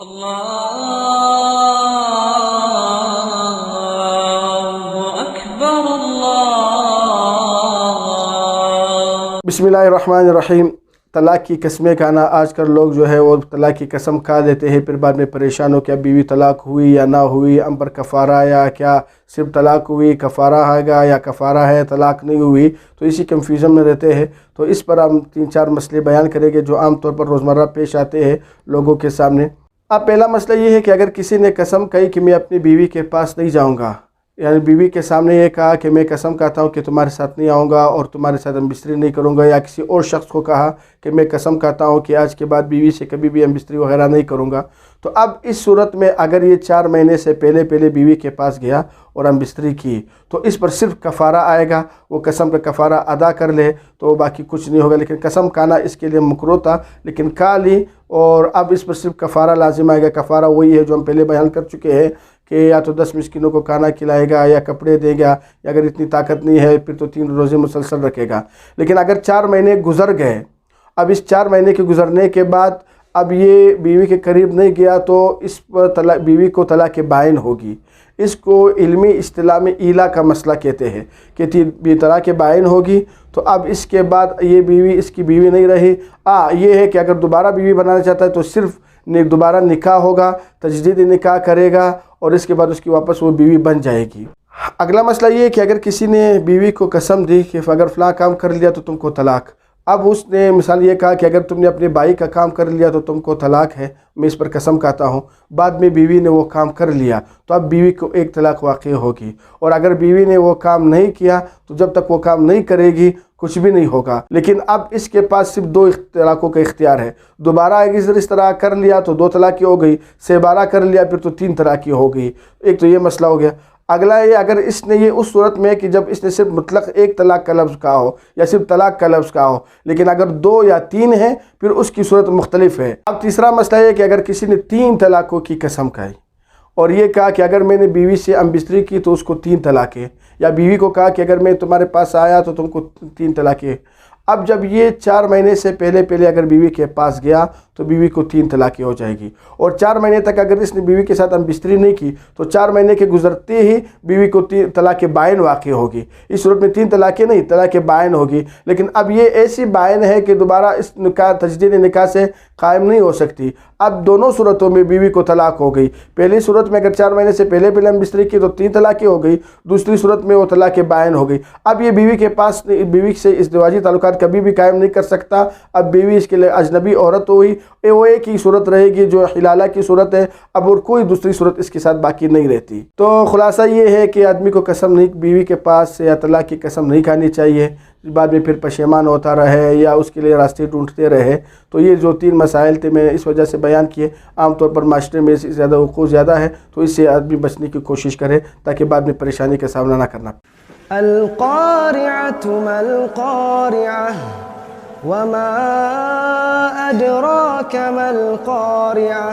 الله أكبر الله बिस्मिल्लाहिर्रहमानिर्रहीम। तलाक की कस्में खाना आज कल लोग जो है वो तलाक की कसम खा देते हैं, फिर बाद में परेशान हो क्या बीवी तलाक हुई या ना हुई, हम पर कफ़ारा या क्या सिर्फ तलाक हुई कफ़ारा आएगा या कफ़ारा है तलाक नहीं हुई, तो इसी कंफ्यूजन में रहते हैं। तो इस पर हम 3-4 मसले बयान करेंगे जो आम तौर पर रोज़मर्रा पेश आते हैं लोगों के सामने। अब पहला मसला ये है कि अगर किसी ने कसम कही कि मैं अपनी बीवी के पास नहीं जाऊँगा, यानी बीवी के सामने ये कहा कि मैं कसम खाता हूँ कि तुम्हारे साथ नहीं आऊँगा और तुम्हारे साथ हम बिस्तरी नहीं करूँगा, या किसी और शख्स को कहा कि मैं कसम खाता हूँ कि आज के बाद बीवी से कभी भी हम बिस्तरी वगैरह नहीं करूँगा, तो अब इस सूरत में अगर ये 4 महीने से पहले बीवी के पास गया और हम बिस्तरी की तो इस पर सिर्फ कफ़ारा आएगा, वो कसम का कफ़ारा अदा कर ले तो बाकी कुछ नहीं होगा। लेकिन कसम खाना इसके लिए मकरूह था, लेकिन खा ली और अब इस पर सिर्फ कफ़ारा लाजिम आएगा। कफ़ारा वही है जो हम पहले बयान कर चुके हैं कि या तो 10 मिस्किनों को खाना खिलाएगा या कपड़े देगा, या अगर इतनी ताकत नहीं है फिर तो 3 रोज़े मुसलसल रखेगा। लेकिन अगर 4 महीने गुजर गए, अब इस 4 महीने के गुजरने के बाद अब ये बीवी के करीब नहीं गया तो इस पर बीवी को तलाक बाइन होगी। इसको इल्मी इस्तिलाह में ईला का मसला कहते हैं कि तलाक बाइन होगी। तो अब इसके बाद ये बीवी इसकी बीवी नहीं रही। ये है कि अगर दोबारा बीवी बनाना चाहता है तो सिर्फ दोबारा निकाह होगा, तजदीद निकाह करेगा और इसके बाद उसकी वापस वो बीवी बन जाएगी। अगला मसला ये है कि अगर किसी ने बीवी को कसम दी कि अगर फ़लाँ काम कर लिया तो तुमको तलाक, अब उसने मिसाल ये कहा कि अगर तुमने अपने भाई का काम कर लिया तो तुमको तलाक है, मैं इस पर कसम खाता हूँ, बाद में बीवी ने वो काम कर लिया तो अब बीवी को एक तलाक वाक़ई होगी। और अगर बीवी ने वो काम नहीं किया तो जब तक वो काम नहीं करेगी कुछ भी नहीं होगा। लेकिन अब इसके पास सिर्फ 2 तलाक़ों का इख्तियार है। दोबारा अगर इस तरह कर लिया तो 2 तलाक़ी हो गई, सेबारा कर लिया फिर तो 3 तलाक़ी हो गई। एक तो ये मसला हो गया। अगला ये अगर इसने ये उस सूरत में कि जब इसने सिर्फ मुतलक 1 तलाक का लफ्ज़ कहा हो या सिर्फ तलाक का लफ्ज़ कहा हो, लेकिन अगर 2 या 3 है फिर उसकी सूरत मुख्तलिफ है। अब तीसरा मसला ये कि अगर किसी ने 3 तलाक़ों की कसम खाई और ये कहा कि अगर मैंने बीवी से अमबिस्तरी की तो उसको 3 तलाक़ें, या बीवी को कहा कि अगर मैं तुम्हारे पास आया तो तुमको 3 तलाक़ें। अब जब ये 4 महीने से पहले अगर बीवी के पास गया तो बीवी को 3 तलाक़ें हो जाएगी। और 4 महीने तक अगर इसने बीवी के साथ अमबिस्तरी नहीं की तो 4 महीने के गुजरते ही बीवी को 3 तलाक़ बाइन वाक़ई होगी। इस सूरत में 3 तलाक़ें नहीं, तलाक़ बाइन होगी। लेकिन अब ये ऐसी बाइन है कि दोबारा इस निकाह तजदीद निकाह से कायम नहीं हो सकती। अब दोनों सूरतों में बीवी को तलाक हो गई। पहली सूरत में अगर 4 महीने से पहले अमबिस्तरी की तो 3 तलाक़ें हो गई, दूसरी सूरत में वो तलाक़ बाइन हो गई। अब ये बीवी के पास बीवी से इज़दिवाजी ताल्लुकात कभी भी कायम नहीं कर सकता। अब बीवी इसके लिए अजनबी औरत हुई, वो एक ही सूरत रहेगी जो हिलाला की सूरत है, अब और कोई दूसरी सूरत इसके साथ बाकी नहीं रहती। तो खुलासा ये है कि आदमी को कसम नहीं, बीवी के पास या तलाक की कसम नहीं खानी चाहिए, बाद में फिर पशेमान होता रहे या उसके लिए रास्ते ढूंढते रहे। तो ये जो 3 मसाइल थे मैंने इस वजह से बयान किए। आमतौर पर माशरे में ज़्यादा वक़ूफ़ ज़्यादा है तो इससे आदमी बचने की कोशिश करे ताकि बाद में परेशानी का सामना ना करना। القارعة ما القارعة وما أدراك ما القارعة